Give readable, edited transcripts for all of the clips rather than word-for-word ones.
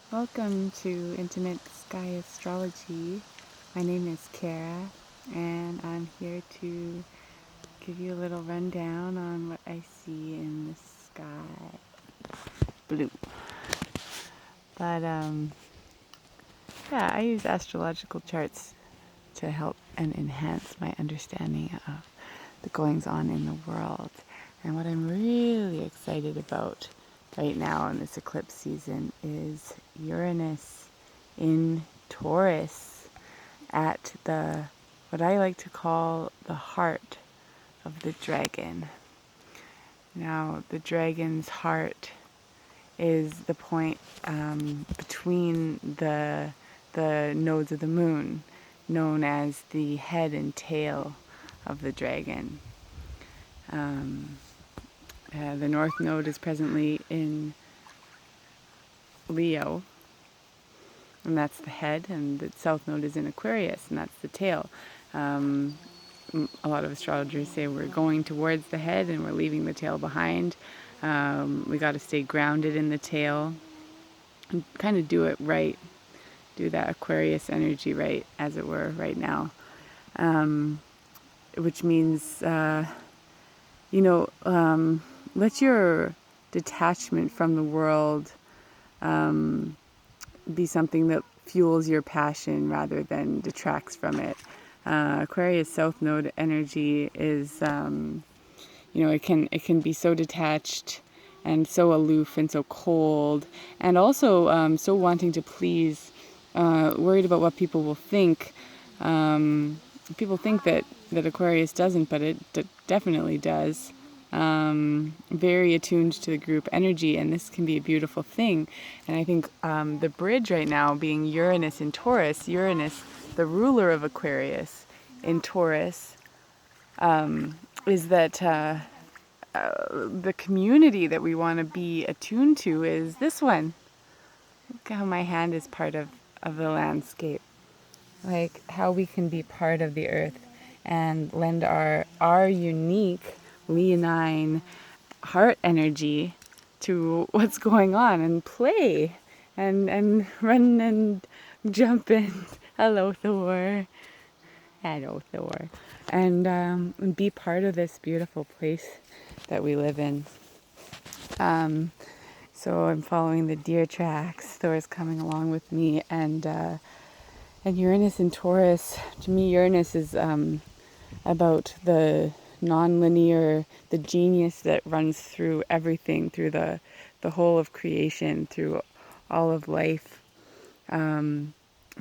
Welcome to Intimate Sky Astrology. My name is Kara, and I'm here to give you a little rundown on what I see in the sky. Blue. But, yeah, I use astrological charts to help and enhance my understanding of the goings on in the world. And what I'm really excited about right now in this eclipse season is Uranus in Taurus at what I like to call the heart of the dragon. Now, the dragon's heart is the point between the nodes of the moon, known as the head and tail of the dragon. The north node is presently in Leo, and that's the head, and the south node is in Aquarius, and that's the tail. A lot of astrologers say we're going towards the head and we're leaving the tail behind. We got to stay grounded in the tail and kind of do it right, do that Aquarius energy right, as it were, right now. Which means, let your detachment from the world be something that fuels your passion rather than detracts from it. Aquarius South Node energy is, it can be so detached and so aloof and so cold, and also so wanting to please, worried about what people will think. People think that Aquarius doesn't, but it definitely does. Very attuned to the group energy, and this can be a beautiful thing. And I think the bridge right now being Uranus in Taurus, Uranus, the ruler of Aquarius in Taurus, is that the community that we want to be attuned to is this one. Look how my hand is part of the landscape. Like how we can be part of the earth and lend our unique leonine heart energy to what's going on and play and run and jump and hello Thor, and be part of this beautiful place that we live in. So I'm following the deer tracks. Thor's coming along with me, and Uranus in Taurus. To me, Uranus is about the non-linear, the genius that runs through everything, through the whole of creation, through all of life.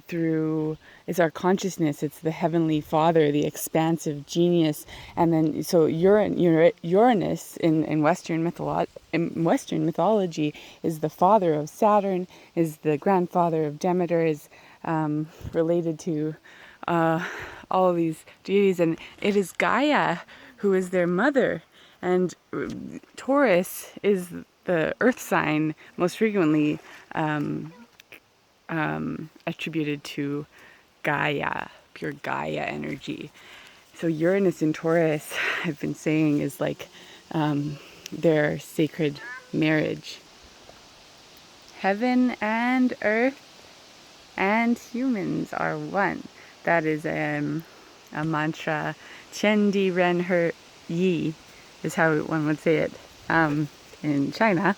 Through it's our consciousness, it's the heavenly Father, the expansive genius, and then so Uranus in Western mythology is the father of Saturn, is the grandfather of Demeter, is related to all of these deities, and it is Gaia who is their mother, and Taurus is the earth sign most frequently attributed to Gaia, pure Gaia energy. So Uranus in Taurus, I've been saying, is like their sacred marriage. Heaven and earth and humans are one. That is a mantra. Chen Di Ren He Yi is how one would say it in China.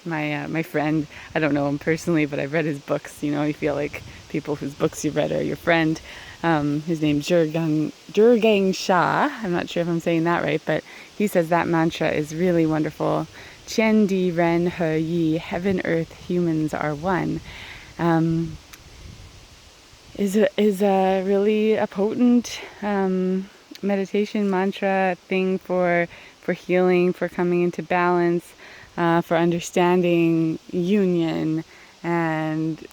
My friend, I don't know him personally, but I've read his books. You know, you feel like people whose books you've read are your friend. His name's Durgang Shah. I'm not sure if I'm saying that right, but he says that mantra is really wonderful. Qian Di Ren He Yi, heaven, earth, humans are one. Is really a potent meditation mantra thing for healing, for coming into balance, for understanding union and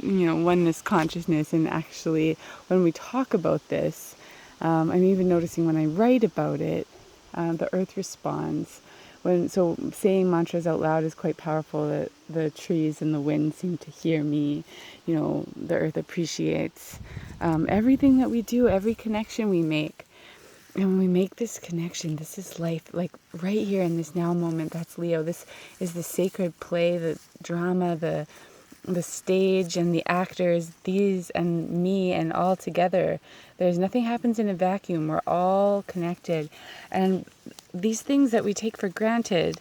oneness consciousness. And actually, when we talk about this, I'm even noticing when I write about it, the earth responds. So saying mantras out loud is quite powerful. The trees and the wind seem to hear me. The earth appreciates everything that we do, every connection we make. And when we make this connection, this is life, like right here in this now moment. That's Leo. This is the sacred play, the drama, the stage and the actors, these and me and all together. There's nothing happens in a vacuum. We're all connected. And these things that we take for granted,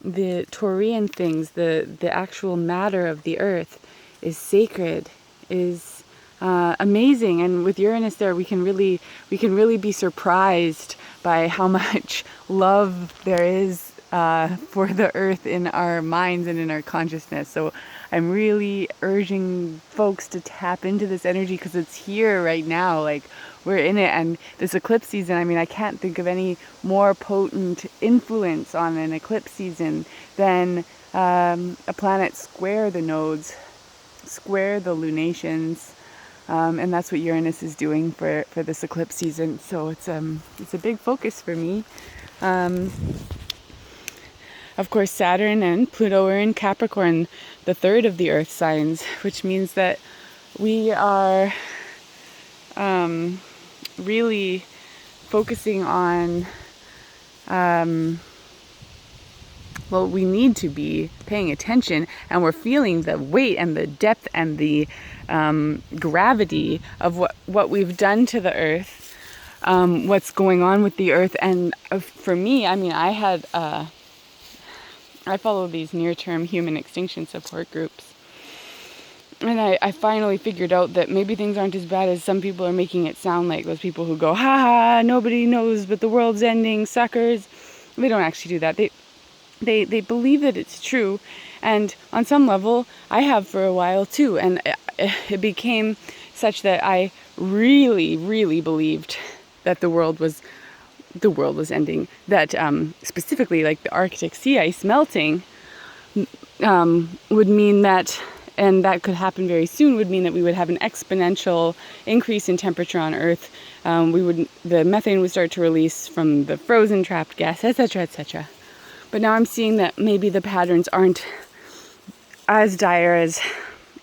the Taurian things, the actual matter of the earth is sacred, is amazing. And with Uranus there, we can really be surprised by how much love there is for the earth in our minds and in our consciousness. So I'm really urging folks to tap into this energy because it's here right now. Like, we're in it. And this eclipse season, I mean, I can't think of any more potent influence on an eclipse season than a planet square the nodes, square the lunations. And that's what Uranus is doing for this eclipse season. So it's a big focus for me. Of course, Saturn and Pluto are in Capricorn, the third of the earth signs, which means that we are really focusing on, well, we need to be paying attention, and we're feeling the weight and the depth and the gravity of what we've done to the earth, what's going on with the earth. And for me, I mean, I follow these near-term human extinction support groups. And I finally figured out that maybe things aren't as bad as some people are making it sound like. Those people who go, ha ha, nobody knows, but the world's ending, suckers. They don't actually do that. They believe that it's true. And on some level, I have for a while too. And it became such that I really, really believed that the world was ending, that specifically like the Arctic sea ice melting would mean that, and that could happen very soon, would mean that we would have an exponential increase in temperature on Earth. The methane would start to release from the frozen trapped gas, etc., etc. But now I'm seeing that maybe the patterns aren't as dire as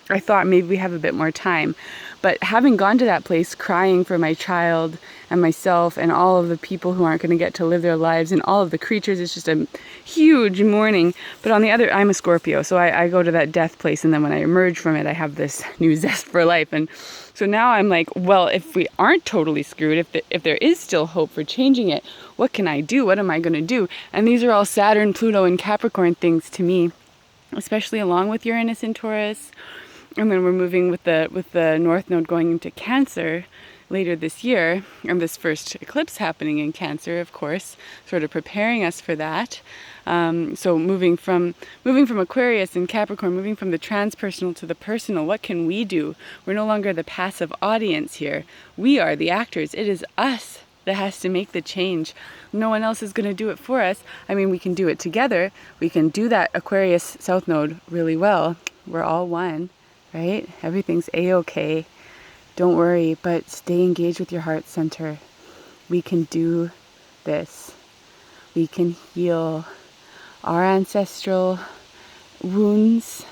I thought. Maybe we have a bit more time. But having gone to that place, crying for my child and myself and all of the people who aren't going to get to live their lives and all of the creatures, it's just a huge mourning. But on the other, I'm a Scorpio, so I go to that death place, and then when I emerge from it, I have this new zest for life. And so now I'm like, well, if we aren't totally screwed, if there is still hope for changing it, what can I do? What am I going to do? And these are all Saturn, Pluto, and Capricorn things to me, especially along with Uranus and Taurus. And then we're moving with the North Node going into Cancer later this year, and this first eclipse happening in Cancer, of course, sort of preparing us for that. So moving from Aquarius and Capricorn, moving from the transpersonal to the personal, what can we do? We're no longer the passive audience here. We are the actors. It is us that has to make the change. No one else is going to do it for us. I mean, we can do it together. We can do that Aquarius South Node really well. We're all one. Right? Everything's a-okay. Don't worry, but stay engaged with your heart center. We can do this. We can heal our ancestral wounds.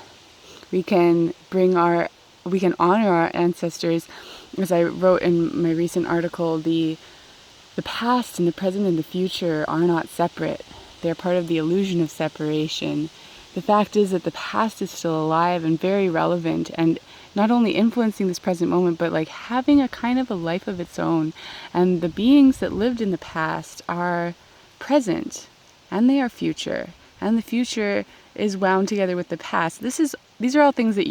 We can honor our ancestors. As I wrote in my recent article, the past and the present and the future are not separate. They're part of the illusion of separation. The fact is that the past is still alive and very relevant, and not only influencing this present moment, but like having a kind of a life of its own. And the beings that lived in the past are present, and they are future. And the future is wound together with the past. These are all things that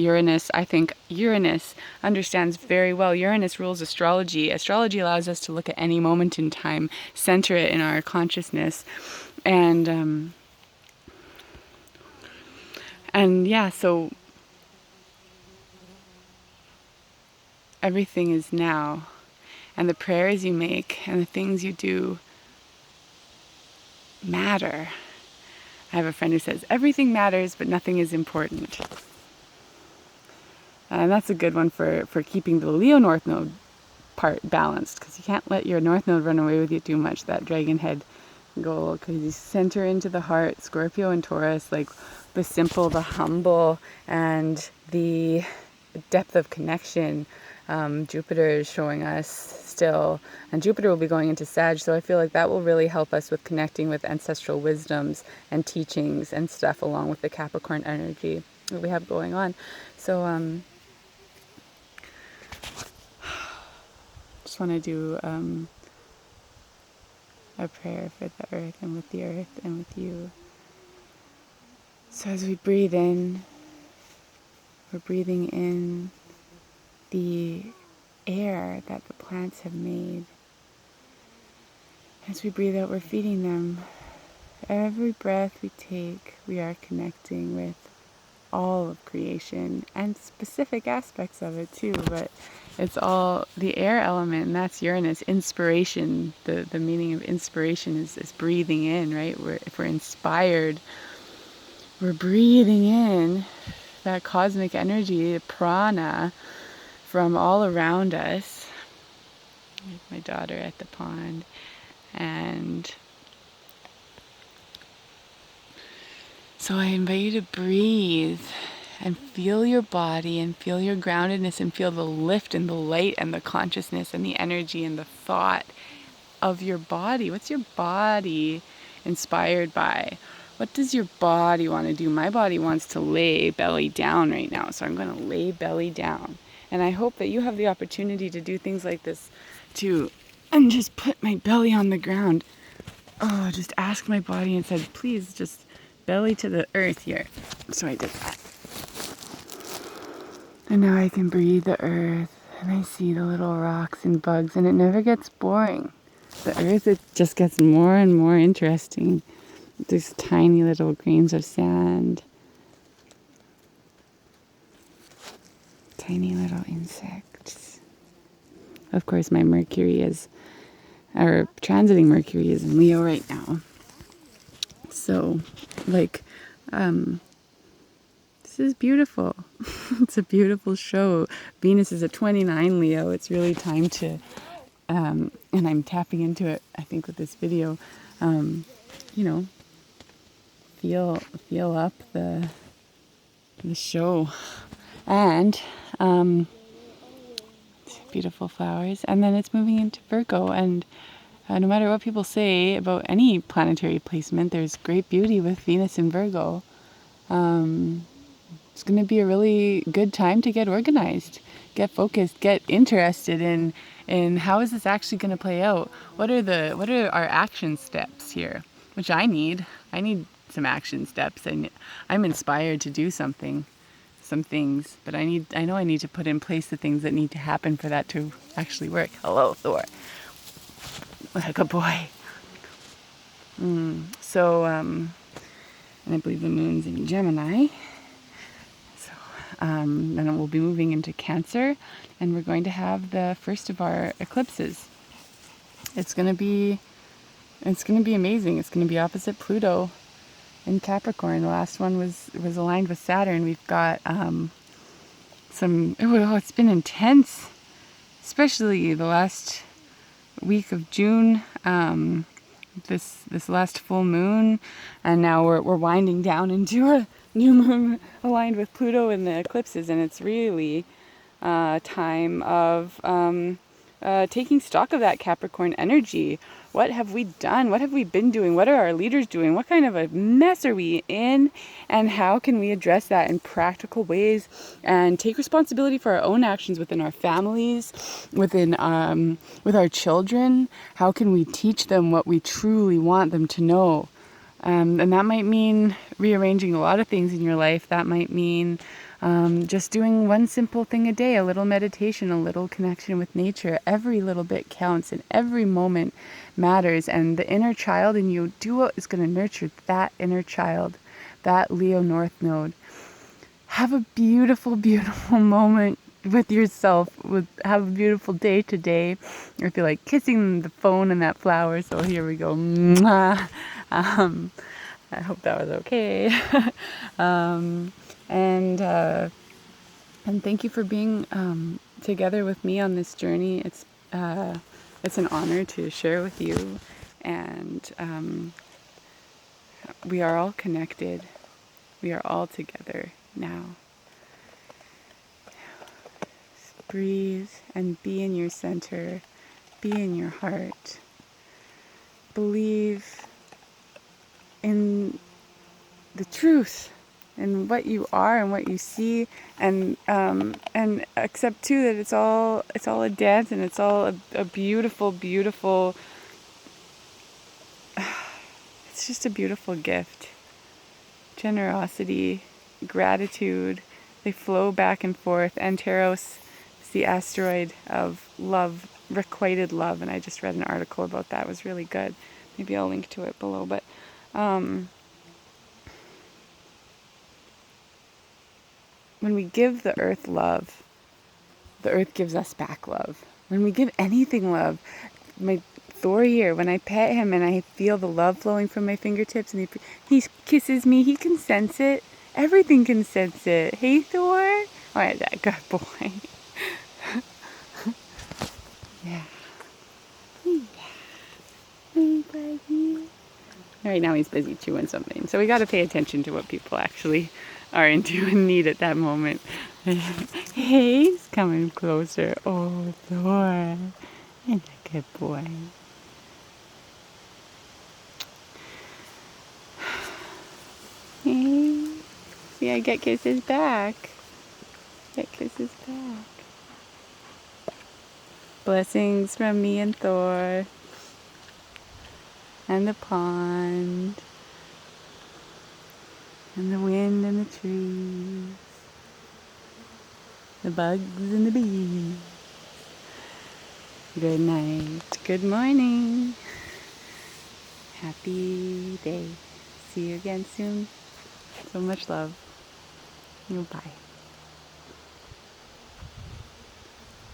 I think Uranus understands very well. Uranus rules astrology. Astrology allows us to look at any moment in time, center it in our consciousness, and yeah, so everything is now, and the prayers you make and the things you do matter. I have a friend who says, everything matters, but nothing is important. And that's a good one for keeping the Leo North Node part balanced, because you can't let your North Node run away with you too much, that dragon head goal, because you center into the heart, Scorpio and Taurus, like the simple, the humble, and the depth of connection Jupiter is showing us still, and Jupiter will be going into Sag, so I feel like that will really help us with connecting with ancestral wisdoms and teachings and stuff, along with the Capricorn energy that we have going on. So just want to do a prayer for the earth and with the earth and with you. So as we breathe in, we're breathing in the air that the plants have made. As we breathe out, we're feeding them. Every breath we take, we are connecting with all of creation and specific aspects of it too, but it's all the air element, and that's Uranus. Inspiration, the meaning of inspiration is breathing in, right? If we're inspired, we're breathing in that cosmic energy, prana, from all around us. My daughter at the pond. And so I invite you to breathe and feel your body and feel your groundedness and feel the lift and the light and the consciousness and the energy and the thought of your body. What's your body inspired by? What does your body want to do? My body wants to lay belly down right now, so I'm going to lay belly down. And I hope that you have the opportunity to do things like this too, and just put my belly on the ground. Oh, just ask my body and said, please just belly to the earth here. So I did that. And now I can breathe the earth, and I see the little rocks and bugs, and it never gets boring. The earth, it just gets more and more interesting. These tiny little grains of sand. Tiny little insects. Of course, my Mercury is, or transiting Mercury is in Leo right now. So, like, this is beautiful. It's a beautiful show. Venus is at 29 Leo. It's really time to, and I'm tapping into it, I think, with this video, feel up the show. And beautiful flowers. And then it's moving into Virgo. And no matter what people say about any planetary placement, there's great beauty with Venus in Virgo. It's going to be a really good time to get organized, get focused, get interested in how is this actually going to play out? What are our action steps here? Which I need some action steps, and I'm inspired to do some things, but I know I need to put in place the things that need to happen for that to actually work. Hello, Thor. Like a boy. So, and I believe the moon's in Gemini. So, then we'll be moving into Cancer, and we're going to have the first of our eclipses. It's going to be amazing. It's going to be opposite Pluto in Capricorn. The last one was aligned with Saturn. We've got it's been intense, especially the last week of June, this last full moon, and now we're winding down into a new moon aligned with Pluto in the eclipses, and it's really time of taking stock of that Capricorn energy. What have we done? What have we been doing? What are our leaders doing? What kind of a mess are we in? And how can we address that in practical ways and take responsibility for our own actions within our families, with our children? How can we teach them what we truly want them to know? And that might mean rearranging a lot of things in your life. That might mean just doing one simple thing a day, a little meditation, a little connection with nature. Every little bit counts and every moment matters. And the inner child in you, do what is going to nurture that inner child, that Leo North Node. Have a beautiful, beautiful moment with yourself. Have a beautiful day today. I feel like kissing the phone and that flower, so here we go. Mwah. I hope that was okay. And thank you for being together with me on this journey. It's an honor to share with you, and we are all connected. We are all together now. breathe and be in your center, be in your heart. Believe in the truth and what you are and what you see, and accept too that it's all a dance, and it's all a beautiful, beautiful. It's just a beautiful gift. Generosity, gratitude, they flow back and forth. And Taurus is the asteroid of love, requited love, and I just read an article about that. It was really good. Maybe I'll link to it below. But when we give the earth love, the earth gives us back love. When we give anything love, my Thor here, when I pet him and I feel the love flowing from my fingertips and he kisses me, he can sense it. Everything can sense it. Hey, Thor? Oh, that good boy. Yeah. Hey, buddy. Right now he's busy chewing something. So we got to pay attention to what people actually are into and need at that moment. Hey, he's coming closer. Oh, Thor. You're a good boy. See, I get kisses back. Get kisses back. Blessings from me and Thor. And the pond. And the wind and the trees. The bugs and the bees. Good night. Good morning. Happy day. See you again soon. So much love. Bye.